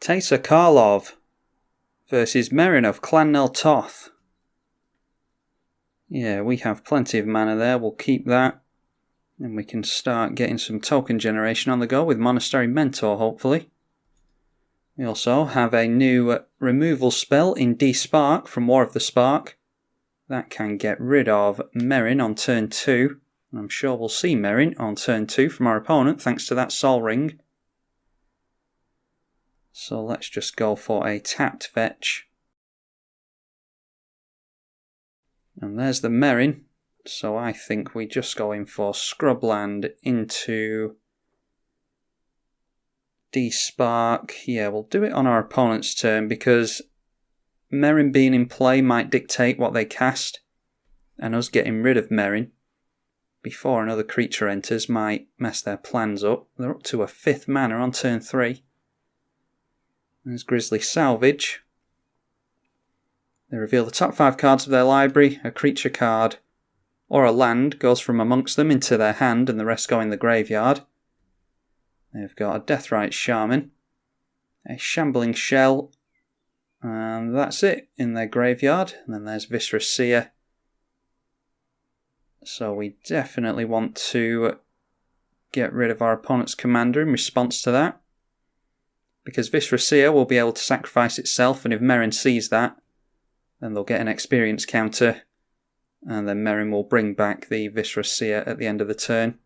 Teysa Karlov versus Meren of Clan Toth. Yeah, we have plenty of mana there, we'll keep that. And we can start getting some token generation on the go with Monastery Mentor, hopefully. We also have a new removal spell in D-Spark from War of the Spark. That can get rid of Meren on turn 2. I'm sure we'll see Meren on turn 2 from our opponent thanks to that Soul Ring. So let's just go for a tapped fetch. And there's the Meren. So I think we just go in for Scrubland into D-Spark. Yeah, we'll do it on our opponent's turn because Meren being in play might dictate what they cast. And us getting rid of Meren before another creature enters might mess their plans up. They're up to a 5th mana on turn 3. There's Grizzly Salvage. They reveal the top 5 cards of their library. A creature card or a land goes from amongst them into their hand and the rest go in the graveyard. They've got a Deathrite Shaman, a Shambling Shell, and that's it in their graveyard. And then there's Viscera Seer. So we definitely want to get rid of our opponent's commander in response to that. Because Viscera Seer will be able to sacrifice itself, and if Meren sees that, then they'll get an experience counter, and then Meren will bring back the Viscera Seer at the end of the turn.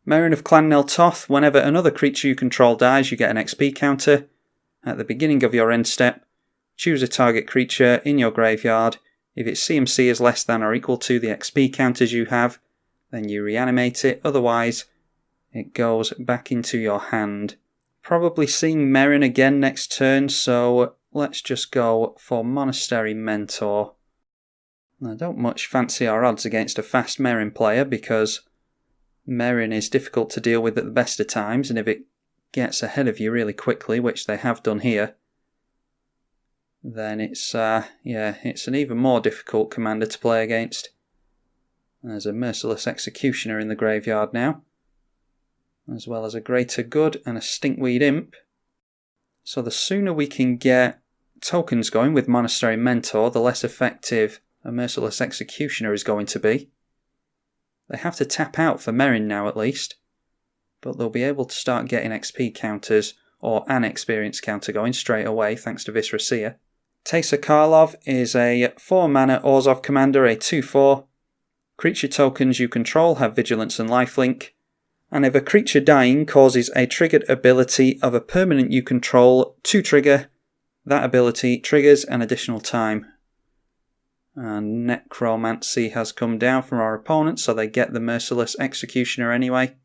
Meren of Clan Toth, whenever another creature you control dies, you get an XP counter. At the beginning of your end step, choose a target creature in your graveyard. If its CMC is less than or equal to the XP counters you have, then you reanimate it, otherwise it goes back into your hand. Probably seeing Meren again next turn, so let's just go for Monastery Mentor. I don't much fancy our odds against a fast Meren player because Meren is difficult to deal with at the best of times, and if it gets ahead of you really quickly, which they have done here, then it's an even more difficult commander to play against. There's a Merciless Executioner in the graveyard now, as well as a Greater Good and a Stinkweed Imp. So the sooner we can get tokens going with Monastery Mentor, the less effective a Merciless Executioner is going to be. They have to tap out for Meren now at least, but they'll be able to start getting XP counters or an experience counter going straight away thanks to Viscera Seer. Teysa Karlov is a 4 mana Orzhov commander, a 2/4. Creature tokens you control have Vigilance and Lifelink. And if a creature dying causes a triggered ability of a permanent you control to trigger, that ability triggers an additional time. And Necromancy has come down from our opponent, so they get the Merciless Executioner anyway.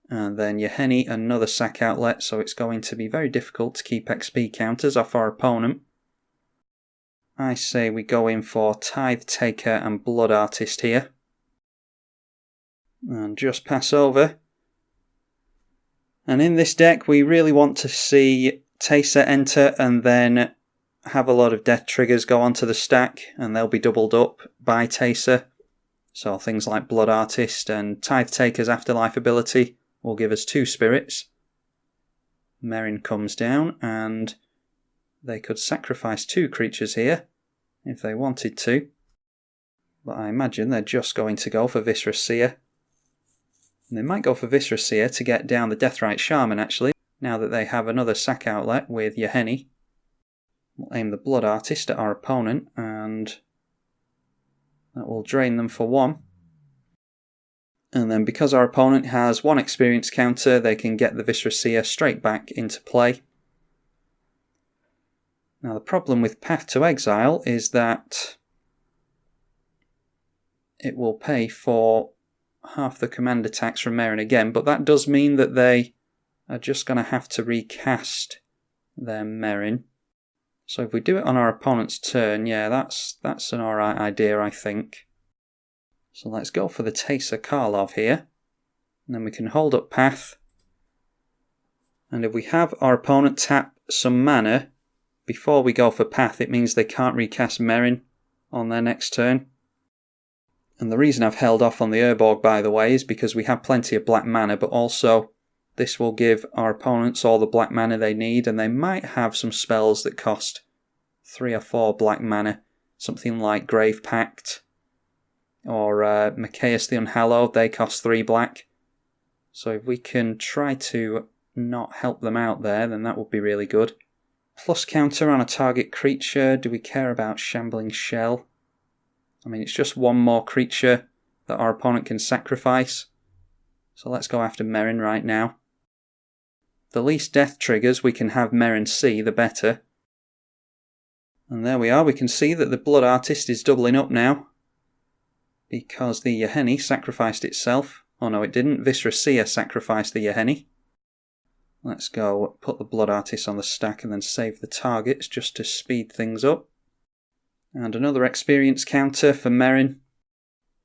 And then Yahenni, another sack outlet, so it's going to be very difficult to keep XP counters off our opponent. I say we go in for Tithe Taker and Blood Artist here. And just pass over. And in this deck we really want to see Teysa enter and then have a lot of death triggers go onto the stack, and they'll be doubled up by Teysa. So things like Blood Artist and Tithe Taker's Afterlife ability will give us 2 spirits. Meren comes down and they could sacrifice 2 creatures here if they wanted to. But I imagine they're just going to go for Viscera Seer. And they might go for Viscera Seer to get down the Deathrite Shaman actually, now that they have another sack outlet with Yahenni. We'll aim the Blood Artist at our opponent and that will drain them for 1. And then because our opponent has 1 experience counter, they can get the Viscera Seer straight back into play. Now the problem with Path to Exile is that it will pay for half the command attacks from Meren again, but that does mean that they are just going to have to recast their Meren. So if we do it on our opponent's turn, yeah, that's an alright idea, I think. So let's go for the Teysa Karlov here. And then we can hold up Path. And if we have our opponent tap some mana before we go for Path, it means they can't recast Meren on their next turn. And the reason I've held off on the Urborg, by the way, is because we have plenty of black mana, but also This will give our opponents all the black mana they need, and they might have some spells that cost 3 or 4 black mana. Something like Grave Pact or Macaeus the Unhallowed, they cost 3 black. So if we can try to not help them out there, then that would be really good. Plus counter on a target creature. Do we care about Shambling Shell? I mean, it's just one more creature that our opponent can sacrifice. So let's go after Meren right now. The least death triggers we can have Meren see, the better. And there we are. We can see that the Blood Artist is doubling up now, because the Yahenni sacrificed itself. Oh no, it didn't. Viscera Seer sacrificed the Yahenni. Let's go put the Blood Artist on the stack and then save the targets just to speed things up. And another experience counter for Meren.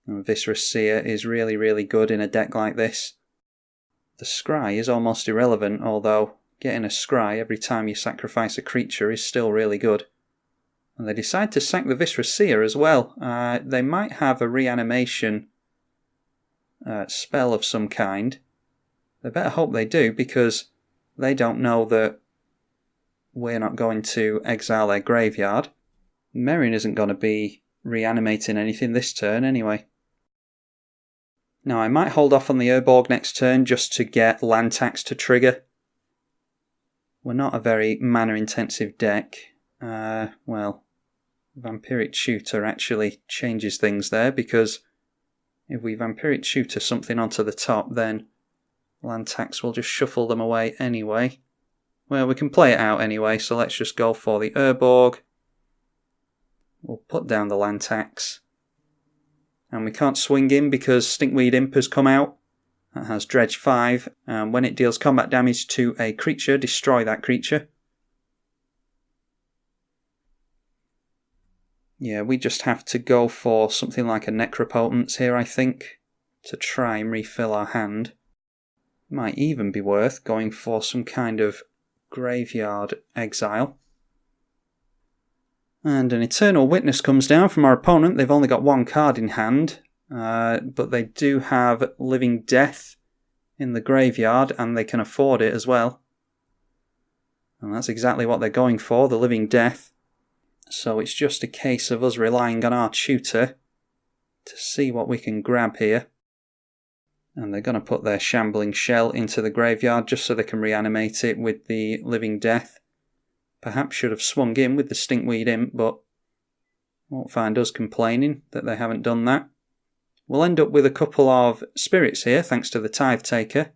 And Viscera Seer is really, really good in a deck like this. The Scry is almost irrelevant, although getting a Scry every time you sacrifice a creature is still really good. And they decide to sack the Viscera Seer as well. They might have a reanimation spell of some kind. They better hope they do, because they don't know that we're not going to exile their graveyard. Meren isn't going to be reanimating anything this turn anyway. Now I might hold off on the Urborg next turn just to get land tax to trigger. We're not a very mana intensive deck. Well, Vampiric Tutor actually changes things there, because if we Vampiric Tutor something onto the top, then land tax will just shuffle them away anyway. Well, we can play it out anyway, so let's just go for the Urborg. We'll put down the land tax. And we can't swing in because Stinkweed Imp has come out. That has Dredge 5, and when it deals combat damage to a creature, destroy that creature. Yeah, we just have to go for something like a Necropotence here, I think, to try and refill our hand. Might even be worth going for some kind of graveyard exile. And an Eternal Witness comes down from our opponent. They've only got 1 card in hand, but they do have Living Death in the graveyard, and they can afford it as well. And that's exactly what they're going for, the Living Death. So it's just a case of us relying on our tutor to see what we can grab here. And they're going to put their Shambling Shell into the graveyard just so they can reanimate it with the Living Death. Perhaps should have swung in with the Stinkweed Imp, but won't find us complaining that they haven't done that. We'll end up with a couple of spirits here, thanks to the Tithe Taker.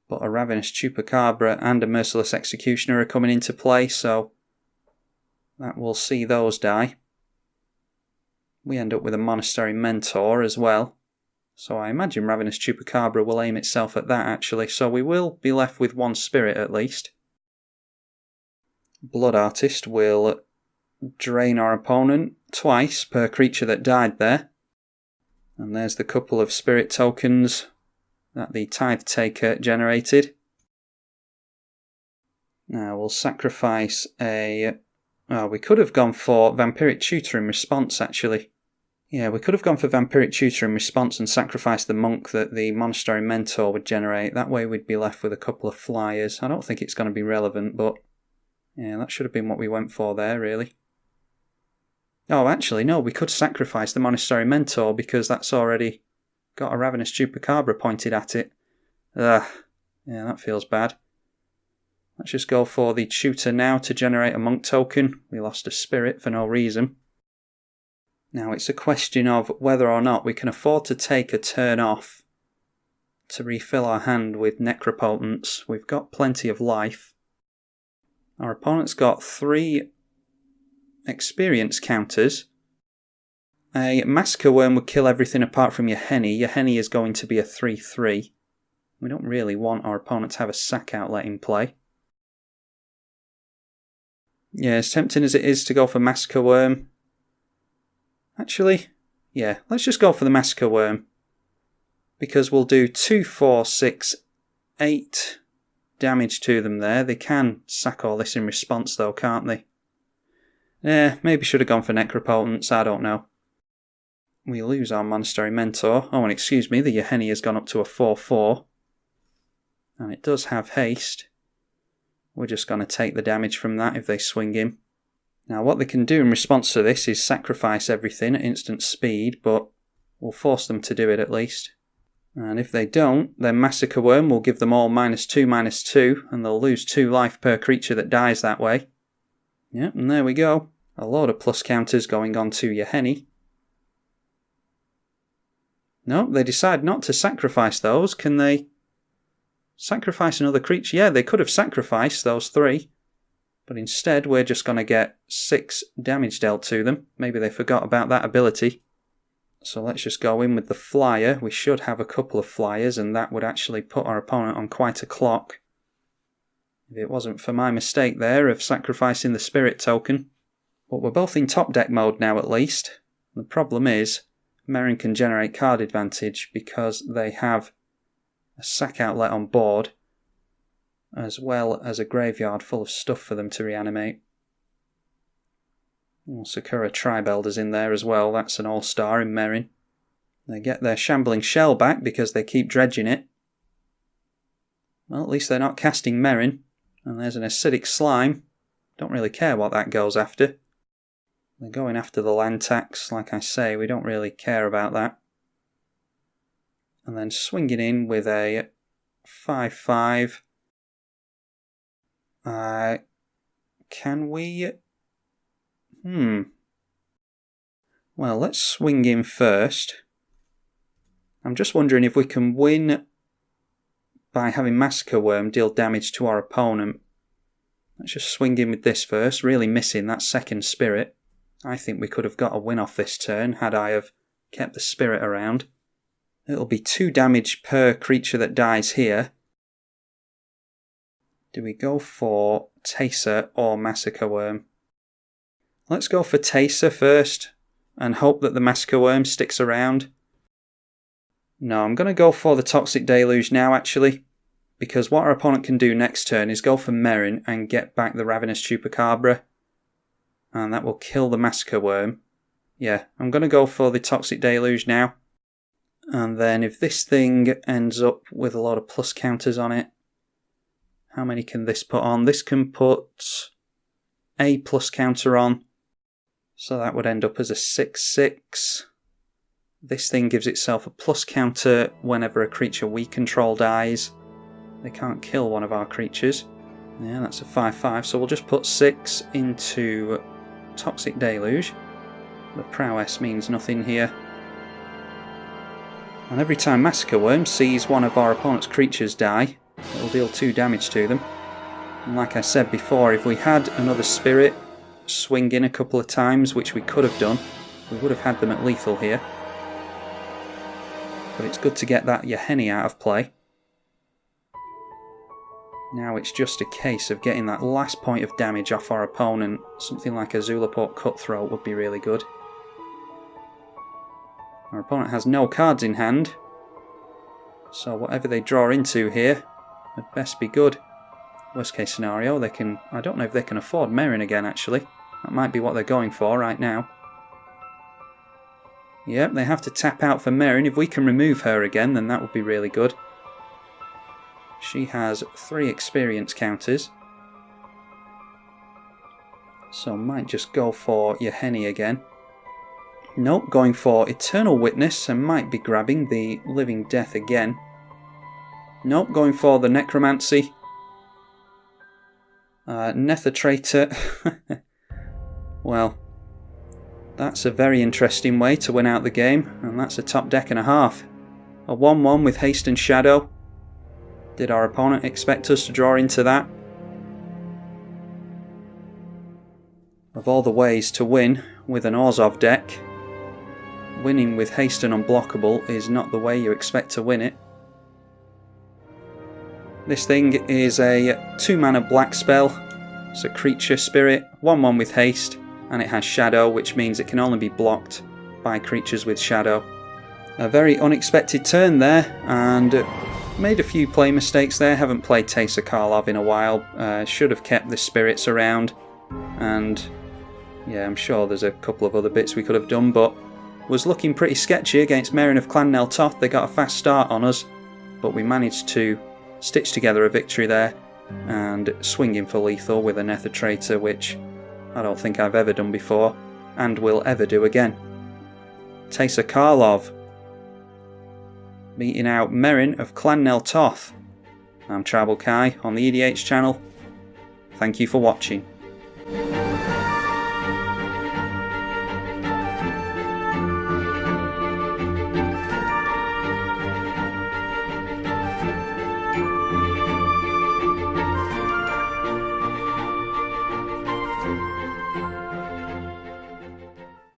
But a Ravenous Chupacabra and a Merciless Executioner are coming into play, so that will see those die. We end up with a Monastery Mentor as well. So I imagine Ravenous Chupacabra will aim itself at that actually, so we will be left with 1 spirit at least. Blood Artist will drain our opponent twice per creature that died there. And there's the couple of spirit tokens that the Tithe Taker generated. Now we'll sacrifice a... Oh, we could have gone for Vampiric Tutor in response actually. Yeah, we could have gone for Vampiric Tutor in response and sacrificed the monk that the Monastery Mentor would generate. That way we'd be left with a couple of flyers. I don't think it's going to be relevant, but yeah, that should have been what we went for there, really. Oh, actually, no, we could sacrifice the Monastery Mentor because that's already got a Ravenous Chupacabra pointed at it. Ugh, yeah, that feels bad. Let's just go for the Tutor now to generate a monk token. We lost a spirit for no reason. Now it's a question of whether or not we can afford to take a turn off to refill our hand with Necropotence. We've got plenty of life. Our opponent's got 3 experience counters. A Massacre Worm would kill everything apart from Yahenni. Yahenni is going to be a 3/3. We don't really want our opponent to have a sack outlet in play. Yeah, as tempting as it is to go for Massacre Worm. Actually, yeah, let's just go for the Massacre Worm. Because we'll do 2, 4, 6, 8 damage to them there. They can sack all this in response though, can't they? Yeah, maybe should have gone for Necropotence, I don't know. We lose our Monastery Mentor. Oh, and excuse me, the Yahenni has gone up to a 4/4. And it does have haste. We're just going to take the damage from that if they swing him. Now what they can do in response to this is sacrifice everything at instant speed, but we'll force them to do it at least. And if they don't, then Massacre Worm will give them all -2/-2, and they'll lose 2 life per creature that dies that way. Yep, and there we go. A load of plus counters going on to your Henny. No, they decide not to sacrifice those. Can they sacrifice another creature? Yeah, they could have sacrificed those 3. But instead, we're just going to get 6 damage dealt to them. Maybe they forgot about that ability. So let's just go in with the flyer. We should have a couple of flyers, and that would actually put our opponent on quite a clock. If it wasn't for my mistake there of sacrificing the spirit token. But we're both in top deck mode now at least. The problem is, Meren can generate card advantage because they have a sack outlet on board, as well as a graveyard full of stuff for them to reanimate. Sakura Tribalka's in there as well. That's an all-star in Meren. They get their Shambling Shell back because they keep dredging it. Well, at least they're not casting Meren. And there's an Acidic Slime. Don't really care what that goes after. They're going after the land tax. Like I say, we don't really care about that. And then swinging in with a 5/5. Can we... Well, let's swing in first. I'm just wondering if we can win by having Massacre Worm deal damage to our opponent. Let's just swing in with this first, really missing that second spirit. I think we could have got a win off this turn had I have kept the spirit around. It'll be 2 damage per creature that dies here. Do we go for Teysa or Massacre Worm? Let's go for Teysa first and hope that the Massacre Worm sticks around. No, I'm going to go for the Toxic Deluge now actually, because what our opponent can do next turn is go for Meren and get back the Ravenous Chupacabra, and that will kill the Massacre Worm. Yeah, I'm going to go for the Toxic Deluge now. And then if this thing ends up with a lot of plus counters on it, how many can this put on? This can put a plus counter on. So that would end up as a 6/6. This thing gives itself a plus counter whenever a creature we control dies. They can't kill one of our creatures. Yeah, that's a 5/5. So we'll just put 6 into Toxic Deluge. The prowess means nothing here. And every time Massacre Worm sees one of our opponent's creatures die, it'll deal 2 damage to them. And like I said before, if we had another spirit swing in a couple of times, which we could have done, we would have had them at lethal here. But it's good to get that Yahenni out of play. Now it's just a case of getting that last point of damage off our opponent. Something like a Zulaport Cutthroat would be really good. Our opponent has no cards in hand, so whatever they draw into here would best be good. Worst case scenario, they can... I don't know if they can afford Meren again actually. That might be what they're going for right now. Yep, they have to tap out for Meren. If we can remove her again, then that would be really good. She has 3 experience counters. So might just go for Yahenni again. Nope, going for Eternal Witness and might be grabbing the Living Death again. Nope, going for the Necromancy. Nether Traitor. Well, that's a very interesting way to win out the game, and that's a top deck and a half. A 1/1 with Haste and Shadow. Did our opponent expect us to draw into that? Of all the ways to win with an Orzhov deck, winning with Haste and Unblockable is not the way you expect to win it. This thing is a 2-mana black spell. It's a creature spirit, 1/1 with Haste, and it has Shadow, which means it can only be blocked by creatures with Shadow. A very unexpected turn there, and made a few play mistakes there. Haven't played Teysa Karlov in a while. Should have kept the spirits around, and yeah, I'm sure there's a couple of other bits we could have done, but was looking pretty sketchy against Meren of Clan Nel Toth. They got a fast start on us, but we managed to stitch together a victory there and swinging for lethal with a Nether Traitor, which I don't think I've ever done before and will ever do again. Teysa Karlov beating out Meren of Clan Nel Toth. I'm tribalkai on the EDH channel. Thank you for watching.